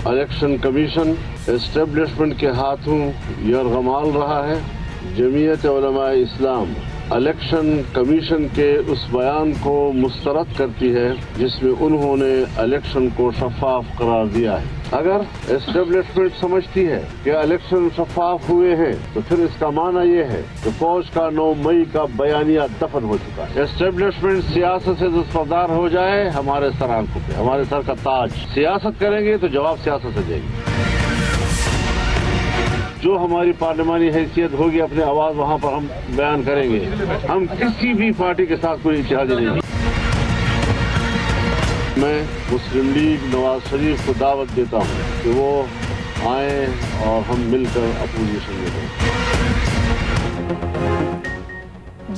Election commission establishment के हाथों यरगमाल रहा है। जमीयत उलमा इस्लाम इलेक्शन कमीशन के उस बयान को मुस्तरद करती है जिसमें उन्होंने इलेक्शन को शफाफ करार दिया है। अगर एस्टेब्लिशमेंट समझती है कि इलेक्शन शफाफ हुए हैं तो फिर इसका माना यह है कि फौज का 9 मई का बयानिया दफन हो चुका है। एस्टेब्लिशमेंट सियासत से दस्तबरदार हो जाए, हमारे सर आंखों पे, हमारे सर का ताज। सियासत करेंगे तो जवाब सियासत से देंगे। जो हमारी पार्लिमानी हैसियत होगी, अपनी आवाज वहां पर हम बयान करेंगे। हम किसी भी पार्टी के साथ कोई इत्तेहाद नहीं। मैं मुस्लिम लीग नवाज शरीफ को दावत देता हूं कि वो आए और हम मिलकर अपोजिशन में दें।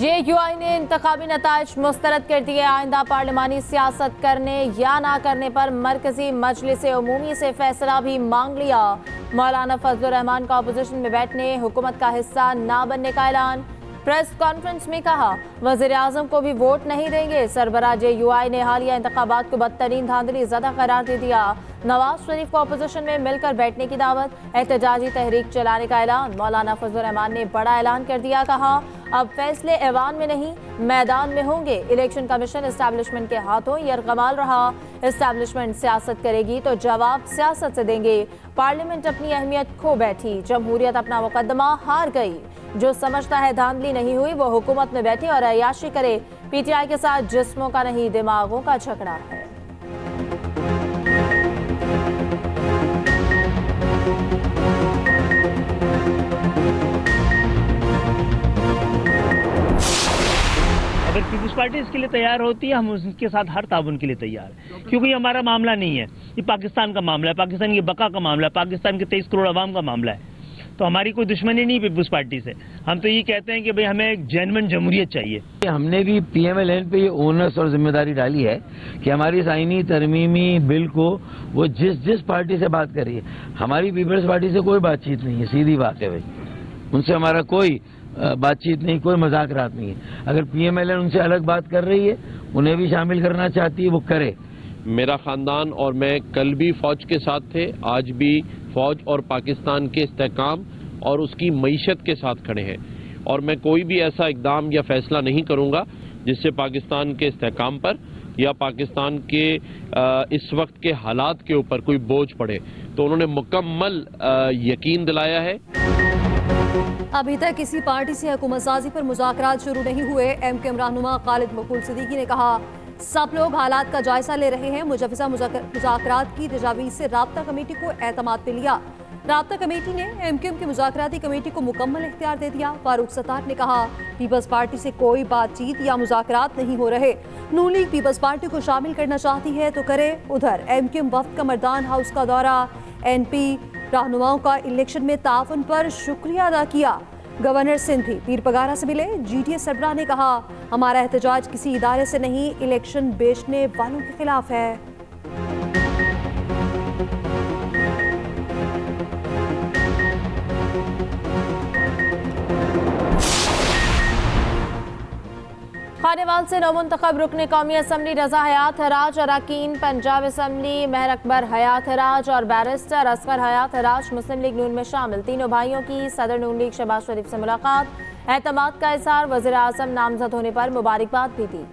JUI ने इंतखाबी नताइज मुस्तरद कर दिए। आइंदा पार्लिमानी सियासत करने या ना करने पर मरकजी मजलिस उमूमी से फैसला भी मांग लिया। मौलाना फजलुर रहमान का अपोजिशन में बैठने, हुकूमत का हिस्सा ना बनने का ऐलान। प्रेस कॉन्फ्रेंस में कहा, वज़ीर आज़म को भी वोट नहीं देंगे। सरबराह JUI ने हालिया इंतखाबात को बदतरीन धांधली ज़दा करार दे दिया। नवाज शरीफ को अपोजिशन में मिलकर बैठने की दावत, एहतजाजी तहरीक चलाने का ऐलान। मौलाना फजलुर रहमान ने बड़ा ऐलान कर दिया, कहा अब फैसले ऐवान में नहीं मैदान में होंगे। इलेक्शन कमीशन एस्टैब्लिशमेंट के हाथों यरगमाल रहा। एस्टैब्लिशमेंट सियासत करेगी तो जवाब सियासत से देंगे। पार्लियामेंट अपनी अहमियत खो बैठी, जमहूरियत अपना मुकदमा हार गई। जो समझता है धांधली नहीं हुई वो हुकूमत में बैठे और अय्याशी करे। PTI के साथ जिस्मों का नहीं दिमागों का झगड़ा है। अगर पीपल्स पार्टी इसके लिए तैयार होती है, हम उसके साथ हर ताउन के लिए तैयार हैं, क्योंकि ये हमारा मामला नहीं है, ये पाकिस्तान का मामला है, पाकिस्तान की बका का मामला है, पाकिस्तान के 23 करोड़ अवाम का मामला है। तो हमारी कोई दुश्मनी नहीं पीपल्स पार्टी से। हम तो ये कहते हैं कि भाई हमें एक जेन्युइन जमहूरियत चाहिए। हमने भी PMLN पे ये ओनर्स और जिम्मेदारी डाली है कि हमारी आईनी तरमीमी बिल को वो जिस पार्टी से बात कर रही है, हमारी पीपल्स पार्टी से कोई बातचीत नहीं है, सीधी बात है भाई। उनसे हमारा कोई बातचीत नहीं, कोई मजाक रात नहीं है। अगर PMLN उनसे अलग बात कर रही है, उन्हें भी शामिल करना चाहती है, वो करे। मेरा खानदान और मैं कल भी फौज के साथ थे, आज भी फौज और पाकिस्तान के इस्तेहकाम और उसकी मईशत के साथ खड़े हैं। और मैं कोई भी ऐसा इकदाम या फैसला नहीं करूंगा जिससे पाकिस्तान के इस्तेहकाम पर या पाकिस्तान के इस वक्त के हालात के ऊपर कोई बोझ पड़े। तो उन्होंने मुकम्मल यकीन दिलाया है। अभी तक किसी पार्टी से हुकूमत साजी पर मुज़ाकरात शुरू नहीं हुए। MKM रहनुमा खालिद मकबूल सिद्दीकी ने कहा, सब लोग हालात का जायजा ले रहे हैं। मुजव्वज़ा मुज़ाकरात की तजावीज़ से राब्ता कमेटी को एतमाद पे लिया। राब्ता कमेटी ने MKM की मुज़ाकराती कमेटी को मुकम्मल इख्तियार दे दिया। फारूक सत्तार ने कहा, पीपल्स पार्टी से कोई बातचीत या मुज़ाकरात नहीं हो रहे। नून लीग पीपल्स पार्टी को शामिल करना चाहती है तो करे। उधर MKM वफ्द का मर्दान हाउस का दौरा, NP रहनुमाओं का इलेक्शन में ताउन पर शुक्रिया अदा किया। गवर्नर सिंध भी पीर पगारा से मिले। GTS सरबराह ने कहा, हमारा एहतजाज किसी इदारे से नहीं, इलेक्शन बेचने वालों के खिलाफ है। खानेवाल से नौमुंतखब रुकने कौमी असम्बली रजा हयात हराज, अरकान पंजाब असम्बली महर अकबर हयात हराज और बैरिस्टर असगर हयात हराज मुस्लिम लीग नून में शामिल। तीनों भाइयों की सदर नून लीग शहबाज शरीफ से मुलाकात, एतमाद का इज़हार, वज़ीर आज़म नामजद होने पर मुबारकबाद भी दी।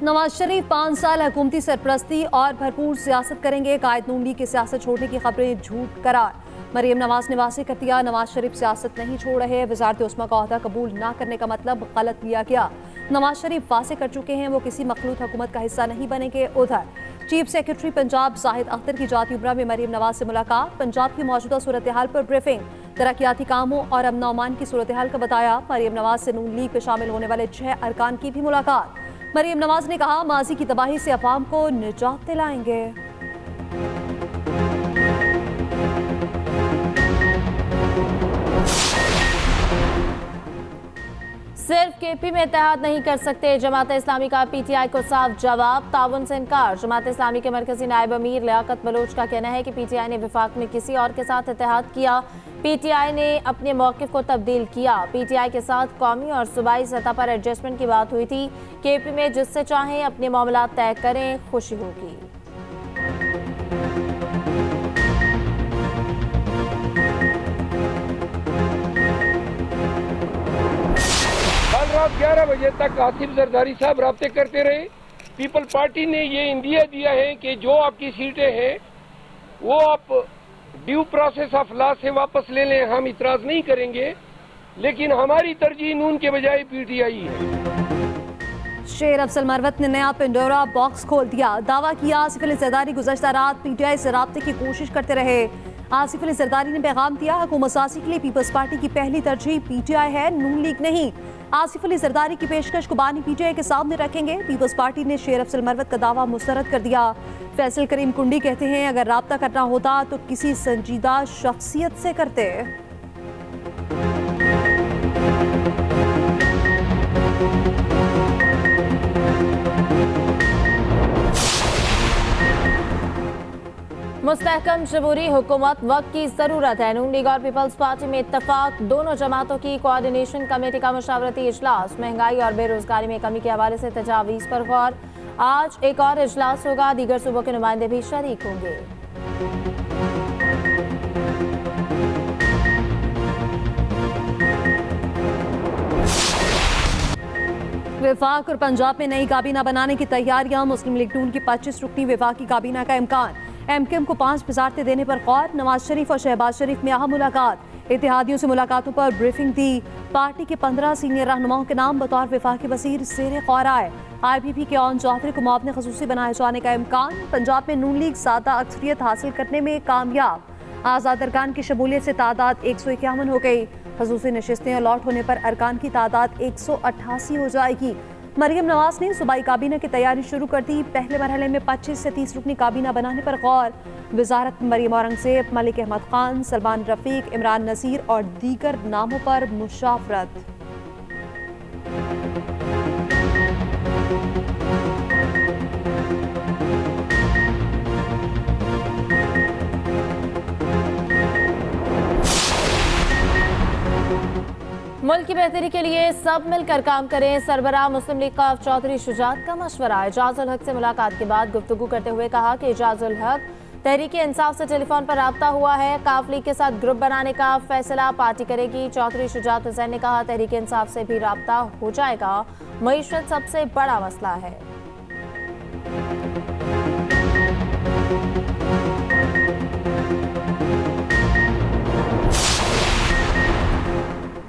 नवाज शरीफ 5 साल हुकूमती सरपरस्ती और भरपूर सियासत करेंगे। कायद नून लीग की सियासत छोड़ने की खबरें झूठ करार। मरियम नवाज ने वाज़ेह कर दिया, नवाज शरीफ सियासत नहीं छोड़ रहे। वज़ारत उस्मा का ओहदा कबूल ना करने का मतलब गलत लिया गया। नवाज शरीफ वाज़ेह कर चुके हैं वो किसी मखलूत हुकूमत का हिस्सा नहीं बनेंगे। उधर चीफ सेक्रेटरी पंजाब जाहिद अख्तर की जाती उमरा में मरियम नवाज से मुलाकात, पंजाब की मौजूदा सूरत हाल पर ब्रीफिंग, तरक्याती कामों और अमन अमान की सूरत हाल का बताया। मरियम नवाज से नून लीग में शामिल होने वाले 6 अरकान की भी मुलाकात। मरियम नवाज ने कहा, माजी की तबाही से अवाम को निजात दिलाएंगे। सिर्फ केपी में इत्तेहाद नहीं कर सकते, जमात इस्लामी का पीटीआई को साफ जवाब, ताउन से इनकार। जमात इस्लामी के मरकजी नायब अमीर लियाकत बलोच का कहना है कि पीटीआई ने विफाक में किसी और के साथ इत्तेहाद किया, पीटीआई ने अपने मौक़िफ़ को तब्दील किया। पीटीआई के साथ कौमी और सूबाई सतह पर एडजस्टमेंट की बात हुई थी। केपी में जिससे चाहें अपने मामला तय करें, खुशी होगी। रात 11 बजे तक आसिफ जरदारी साहब राब्ते करते रहे। पीपल पार्टी ने ये इंदिया दिया है कि जो आपकी सीटें हैं वो आप ड्यू प्रोसेस ऑफ लॉ से वापस ले लें, हम इतराज नहीं करेंगे, लेकिन हमारी तरजीह नून के बजाय पीटीआई है। शेर अफजल मरवत ने नया पिंडोरा बॉक्स खोल दिया, दावा किया आसिफ अली जरदारी गुज़श्ता रात पीटीआई से राब्ते की कोशिश करते रहे। आसिफ अली जरदारी ने पैगाम दिया, हुकूमत साजी के लिए पीपल्स पार्टी की पहली तरजीह पीटीआई है, नून लीग नहीं। आसिफ अली जरदारी की पेशकश को बानी पीटीआई के सामने रखेंगे। पीपल्स पार्टी ने शेर अफजल मरवत का दावा मुस्तरद कर दिया। फैसल करीम कुंडी कहते हैं, अगर राब्ता करना होता तो किसी संजीदा शख्सियत से करते। मुस्तहकम जमहूरी हुकूमत वक्त की जरूरत है। नून लीग और पीपल्स पार्टी में इत्तफाक, दोनों जमातों की कोऑर्डिनेशन कमेटी का मशावरती इजलास। महंगाई और बेरोजगारी में कमी के हवाले से तजावीज़ पर गौर। आज एक और इजलास होगा, दीगर सूबों के नुमाइंदे भी शरीक होंगे। विफाक और पंजाब में नई काबीना बनाने की तैयारियां। मुस्लिम लीग नून की 25 रुकनी विफाकी काबीना का इम्कान। एमकेएम को 5 वज़ारतें देने पर गौर। नवाज शरीफ और शहबाज शरीफ में अहम मुलाकात। इत्तेहादियों से मुलाकातों पर ब्रीफिंग दी। पार्टी के 15 सीनियर रहनुमाओं के नाम बतौर विफाकी वज़ीर ज़ेर गौर आए। IPP के ओन चौधरी को मुआवने ख़ुसूसी बनाए जाने का इम्कान। पंजाब में नून लीग सादा अक्सरियत हासिल करने में कामयाब। आज़ाद अरकान की शमूलियत से तादाद 151 हो गई। ख़ुसूसी नशिस्तें अलॉट होने पर अरकान की तादाद 188 हो जाएगी। मरियम नवाज ने सूबाई काबीना की तैयारी शुरू कर दी। पहले मरहले में 25 से 30 रुकनी काबीना बनाने पर गौर। वजारत मरियम औरंगजेब, मलिक अहमद खान, सलमान रफीक, इमरान नसीर और दीगर नामों पर मुशावरत। मुल्क की बेहतरी के लिए सब मिलकर काम करें, सरबराह मुस्लिम लीग का चौधरी शुजात का मशवरा। एजाजुल हक से मुलाकात के बाद गुफ्तगू करते हुए कहा कि एजाजुल हक तहरीक इंसाफ से टेलीफोन पर राब्ता हुआ है। काफ लीग के साथ ग्रुप बनाने का फैसला पार्टी करेगी। चौधरी शुजात हुसैन ने कहा, तहरीक इंसाफ से भी राब्ता हो जाएगा, मईशत सबसे बड़ा मसला है।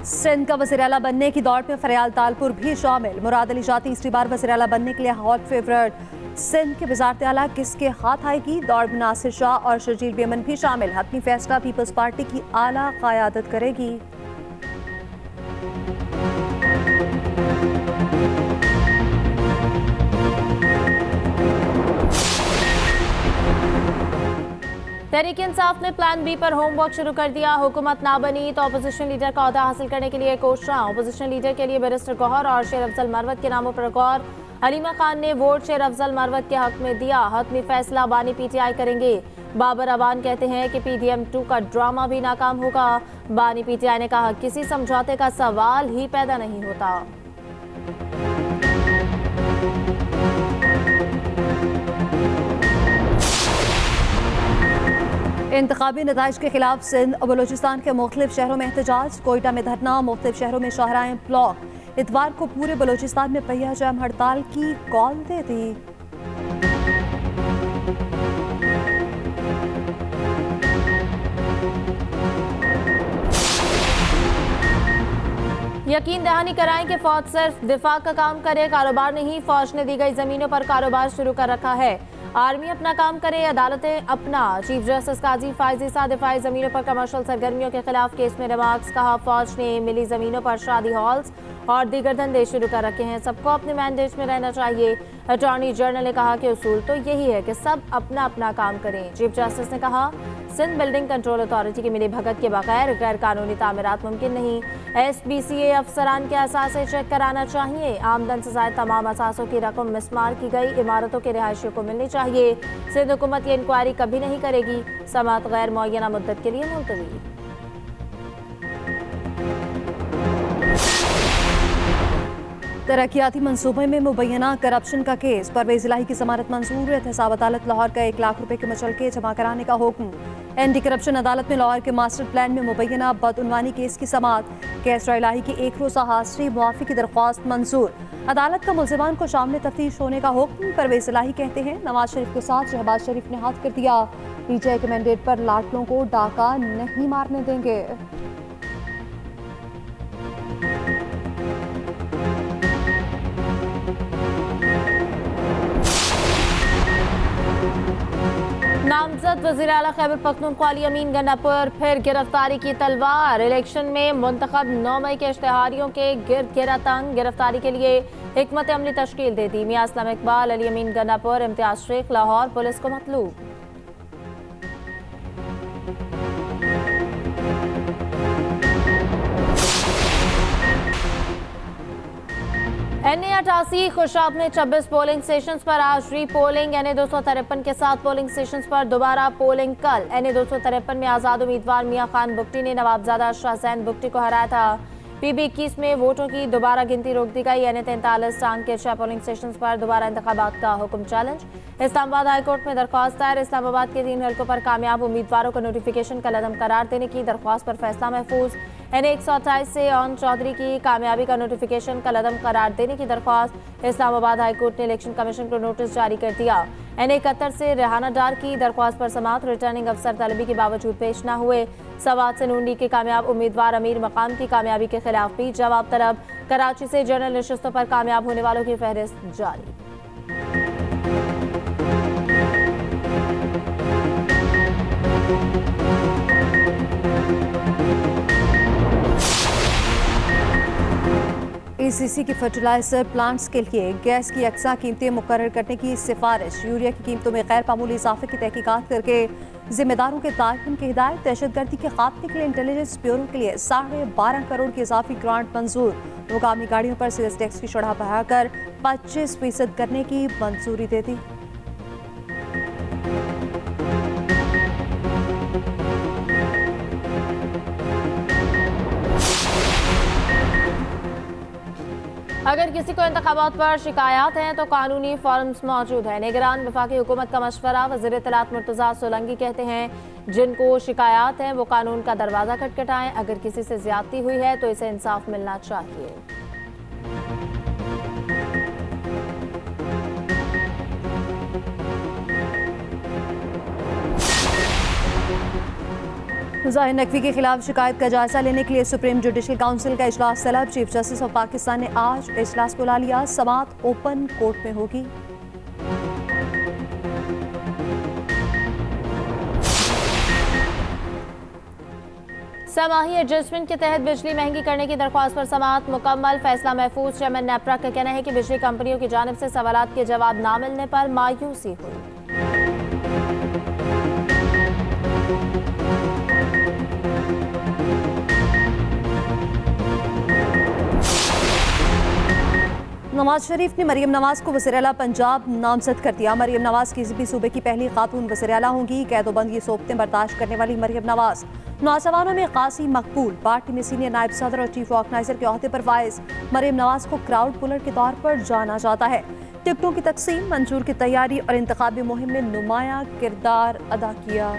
सिंध का वज़ीर आला बनने की दौड़ में फरियाल तालपुर भी शामिल। मुराद अली शाह तीसरी बार वज़ीर आला बनने के लिए हॉट फेवरेट। सिंध के वज़ारत आला किसके हाथ आएगी? दौड़ में नासिर शाह और शर्जील बेमन भी शामिल। हतमी फैसला पीपल्स पार्टी की आला क़यादत करेगी। तहरीक इंसाफ ने प्लान बी पर होमवर्क शुरू कर दिया। हुकूमत ना बनी तो अपोजिशन लीडर का ओहदा हासिल करने के लिए कोशिशां। अपोजिशन लीडर के लिए बैरिस्टर गौहर और शेर अफजल मरवत के नामों पर गौर। हलीमा खान ने वोट शेर अफजल मरवत के हक में दिया। हतमी फैसला बानी पीटीआई करेंगे। बाबर अवान कहते हैं कि PDM2 का ड्रामा भी नाकाम होगा। बानी पीटीआई ने कहा, किसी समझौते का सवाल ही पैदा नहीं होता। इंतखाबी नताइज के खिलाफ सिंध और बलोचिस्तान के मुख्तलिफ शहरों में एहतजाज। कोयटा में धरना, मुख्तलिफ शहरों में शाहराएं ब्लॉक। इतवार को पूरे बलोचिस्तान में पहिया जाम हड़ताल की कॉल दे दी। यकीन दहानी कराएं कि फौज सिर्फ दिफा का काम करे, कारोबार नहीं। फौज ने दी गई जमीनों पर कारोबार शुरू कर रखा है। आर्मी अपना काम करे, अदालतें अपना। चीफ जस्टिस काजी फायजी साहब दिफाई जमीनों पर कमर्शियल सरगर्मियों के खिलाफ केस में रिमार्क्स। कहा, फौज ने मिली जमीनों पर शादी हॉल्स और दीगर धंधे शुरू कर रखे हैं, सबको अपने मैंडेट में रहना चाहिए। अटॉर्नी जनरल ने कहा कि उसूल तो यही है कि सब अपना अपना काम करें। चीफ जस्टिस ने कहा, सिंध बिल्डिंग कंट्रोल अथॉरिटी की मिली भगत के बगैर गैर कानूनी तामीरात मुमकिन नहीं। SBCA अफसरान के असासे चेक कराना चाहिए। आमदन से ज़ायद तमाम असासों की रकम मिसमार की गई इमारतों के रिहायशियों को मिलनी चाहिए। सिंध हुकूमत ये इंक्वायरी कभी नहीं करेगी। समाअत गैर मुअय्यना मुद्दत के लिए मुलतवी। तरक्याती मंसूबे में मुबैना करप्शन का केस, परवेज इलाही की जमानत मंजूर। एहतसाब अदालत लाहौर का 1 लाख रुपए के मुचलके जमा कराने का हुक्म। एंटी करप्शन अदालत में लाहौर के मास्टर प्लान में मुबैना बदउनवानी केस की समाअत। कैसरा इलाही की 1 रोज़ा हाजिरी मुआफ़ी की दरख्वास्त मंजूर। अदालत का मुलजिमान को शामिल तफ्तीश होने का हुक्म। परवेज इलाही कहते हैं नवाज शरीफ के साथ शहबाज शरीफ ने हाथ कर दिया। PTI के मैंडेट पर लाडलों को डाका नहीं मारने देंगे। नामजद वज़ीर आला खैबर पख्तूनख्वा अली अमीन गन्ना पर फिर गिरफ्तारी की तलवार। इलेक्शन में मुंतखब 9 मई के इश्तेहारियों के गिरद घेरा तंग। गिरफ्तारी के लिए हिकमत अमली तश्कील दे दी। मियां असलम इकबाल, अली अमीन गन्ना पर, इम्तियाज शेख लाहौर पुलिस को मतलूब। NA88 खुशाब में 26 पोलिंग स्टेशन पर आज री पोलिंग। NA253 के 7 पोलिंग स्टेशन पर दोबारा पोलिंग कल। NA253 में आज़ाद उम्मीदवार मियां खान बुगटी ने नवाबजादा शाहजैन बुगटी को हराया था। PB21 में वोटों की दोबारा गिनती रोक दी गई। NA43 टांग के 6 पोलिंग स्टेशन पर दोबारा इंतखाबात का हुक्म चैलेंज। इस्लामाबाद हाईकोर्ट में दरख्वास्त दायर। इस्लामाबाद के 3 हल्कों पर कामयाब उम्मीदवारों को नोटिफिकेशन का लदम करार देने की दरख्वास्त पर फैसला महफूज। NA128 से ऑन चौधरी की कामयाबी का नोटिफिकेशन का लदम करार देने की दरख्वास्त। इस्लामाबाद हाईकोर्ट ने इलेक्शन कमीशन को नोटिस जारी कर दिया। NA71 से रेहाना डार की दरख्वास्त पर समाअत। रिटर्निंग अफसर तलबी के बावजूद पेश न हुए। सवात से नून लीग के कामयाब उम्मीदवार अमीर मकाम की कामयाबी के खिलाफ भी जवाब तलब। कराची से जनरल नशिस्तों पर कामयाब होने वालों की फहरिस्त जारी। ECC की फर्टिलाइजर प्लांट्स के लिए गैस की यकसा कीमतें मुकर्रर करने की सिफारिश। यूरिया की कीमतों में गैर मामूली इजाफे की तहकीकात करके जिम्मेदारों के तायन की हिदायत। दहशतगर्दी के खात्मे के लिए इंटेलिजेंस ब्यूरो के लिए 12.5 करोड़ की इजाफी ग्रांट मंजूर। मुकामी गाड़ियों पर सेल्स टैक्स की शरह बढ़ाकर 25% करने की मंजूरी दे दी। अगर किसी को इंतखाबात पर शिकायत हैं तो कानूनी फॉर्म्स मौजूद है। निगरान वफाकी हुकूमत का मशवरा। वज़ीर इत्तलात मुर्तज़ा सोलंकी कहते हैं जिनको शिकायत हैं वो कानून का दरवाज़ा खटखटाएं। अगर किसी से ज्यादती हुई है तो इसे इंसाफ मिलना चाहिए। ज़ाहिर नकवी के खिलाफ शिकायत का जायजा लेने के लिए सुप्रीम जुडिशल काउंसिल का इजलास तलब। चीफ जस्टिस ऑफ पाकिस्तान ने आज इजलास बुला लिया। समाअत ओपन कोर्ट में होगी। समाही एडजस्टमेंट के तहत बिजली महंगी करने की दरख्वास्त पर समाअत मुकम्मल। फैसला महफूज। चेयरमैन नेपरा का कहना है कि बिजली कंपनियों की जानिब से सवालात के जवाब न मिलने पर मायूसी हुई। नवाज शरीफ ने मरियम नवाज को वज़ीर-ए-आला पंजाब नामजद कर दिया। मरियम नवाज किसी भी सूबे की पहली खातून वज़ीर-ए-आला होंगी। कैदोबंद की सोबतें बर्दाश्त करने वाली मरियम नवाज नौजवानों में खासी मकबूल। पार्टी में सीनियर नायब सदर और चीफ ऑर्गेनाइजर के ओहदे पर फाइज। मरियम नवाज को क्राउड पुलर के तौर पर जाना जाता है। टिकटों की तकसीम, मंजूर की तैयारी और इंतखाबी मुहिम में नुमायां किरदार अदा किया।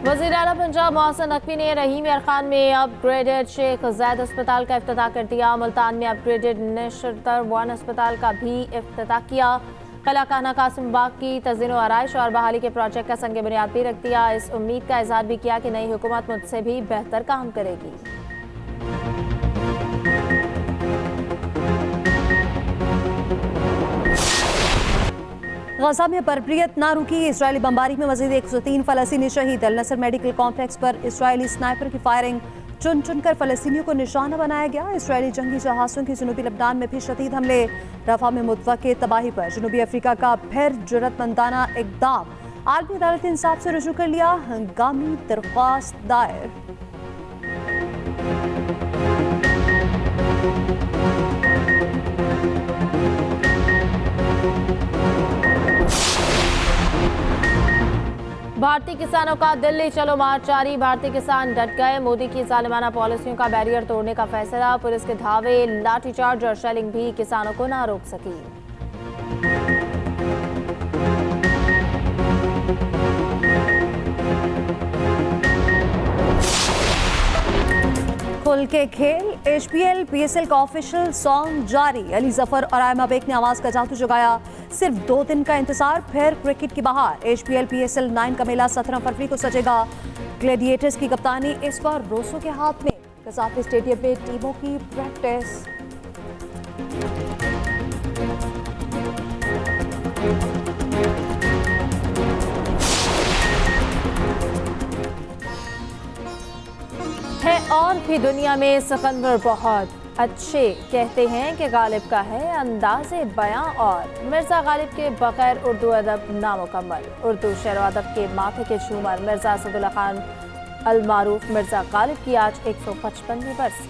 वज़ीर आला पंजाब मोहसिन नकवी ने रहीम यार खान में अपग्रेडेड शेख ज़ैद अस्पताल का इफ्तिताह कर दिया। मुल्तान में अपग्रेडेड निशतर 1 अस्पताल का भी इफ्तिताह किया। कला खाना कासिम बाग की तज़ीन व आराइश और बहाली के प्रोजेक्ट का संग बुनियाद भी रख दिया। इस उम्मीद का इजहार भी किया कि नई हुकूमत मुझसे भी बेहतर काम करेगी। गजा में बर्बरियत ना रुकी। इजरायली बमबारी में मजीद 103 फलस्तीनी शहीद। अल नसर मेडिकल कॉम्प्लेक्स पर इजरायली स्नाइपर की फायरिंग। चुन चुनकर फलस्तीनियों को निशाना बनाया गया। इसराइली जंगी जहाज़ों की जनूबी लबनान में भी शदीद हमले। रफा में मुतवक्के तबाही पर जनूबी अफ्रीका का फिर जुर्रतमंदाना इक़दाम। आलमी अदालत ने इंसाफ से रुजू कर लिया हंगामी दरख्वास्त दायर। भारतीय किसानों का दिल्ली चलो मार्च जारी। भारतीय किसान डट गए। मोदी की जालिमाना पॉलिसियों का बैरियर तोड़ने का फैसला। पुलिस के धावे, लाठीचार्ज और शेलिंग भी किसानों को ना रोक सकी। खुल के खेल। HPL PSL का ऑफिशियल सॉन्ग जारी। अली जफर और आयमा बेग ने आवाज का जादू जगाया। सिर्फ 2 दिन का इंतजार, फिर क्रिकेट की बहार। HPL PSL 9 का मेला 17 फरवरी को सजेगा। ग्लैडिएटर्स की कप्तानी इस बार रोसो के हाथ में। कसाफी स्टेडियम में टीमों की प्रैक्टिस। है और भी दुनिया में सिकंदर बहुत अच्छे। कहते हैं कि गालिब का है अंदाज़े बयां और मिर्ज़ा गालिब के बगैर उर्दू अदब नामुकम्मल। उर्दू शेर अदब के माथे के झूमर मिर्ज़ा असदुल्ला खान अल मारूफ मिर्ज़ा गालिब की आज 155वीं बरसी।